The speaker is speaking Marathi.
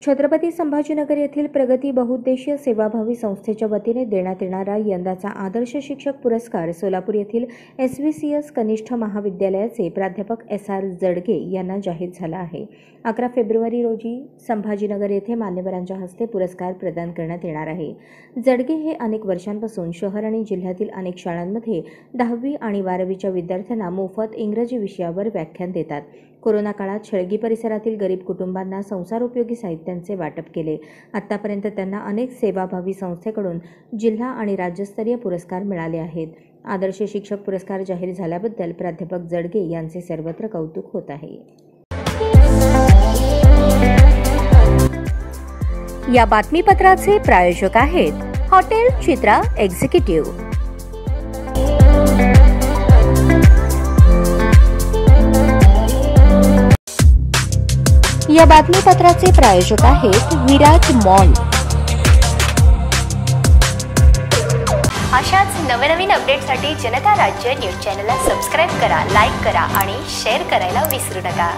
छत्रपती संभाजीनगर येथील प्रगती बहुउद्देशीय सेवाभावी संस्थेच्या वतीने देण्यात येणारा यंदाचा आदर्श शिक्षक पुरस्कार सोलापूर येथील SVCS कनिष्ठ महाविद्यालयाचे प्राध्यापक SR जडगे यांना जाहीर झाला आहे। 11 फेब्रुवारी रोजी संभाजीनगर येथे मान्यवरांच्या हस्ते पुरस्कार प्रदान करण्यात येणार आहे। जडगे हे अनेक वर्षांपासून शहर आणि जिल्ह्यातील अनेक शाळांमध्ये 10वी आणि 12वीच्या विद्यार्थ्यांना मोफत इंग्रजी विषयावर व्याख्यान देतात। कोरोना काळात शेळगी परिसरातील गरीब कुटुंबांना संसारोपयोगी साहित्यांचे वाटप केले। आतापर्यंत त्यांना अनेक सेवाभावी संस्थेकडून जिल्हा आणि राज्यस्तरीय पुरस्कार मिळाले आहेत। आदर्श शिक्षक पुरस्कार जाहीर झाल्याबद्दल प्राध्यापक जडगे यांचे सर्वत्र कौतुक होत आहे। या बातमीपत्राचे प्रायोजक आहेत हॉटेल चित्रा एक्झिक्युटिव्ह। या बातमीपत्राचे प्रायोजक आहेत विराज मॉल। अशाच नवनवीन अपडेटसाठी जनता राज्य न्यूज चॅनलला सबस्क्राइब करा, लाईक करा आणि शेअर करायला विसरू नका।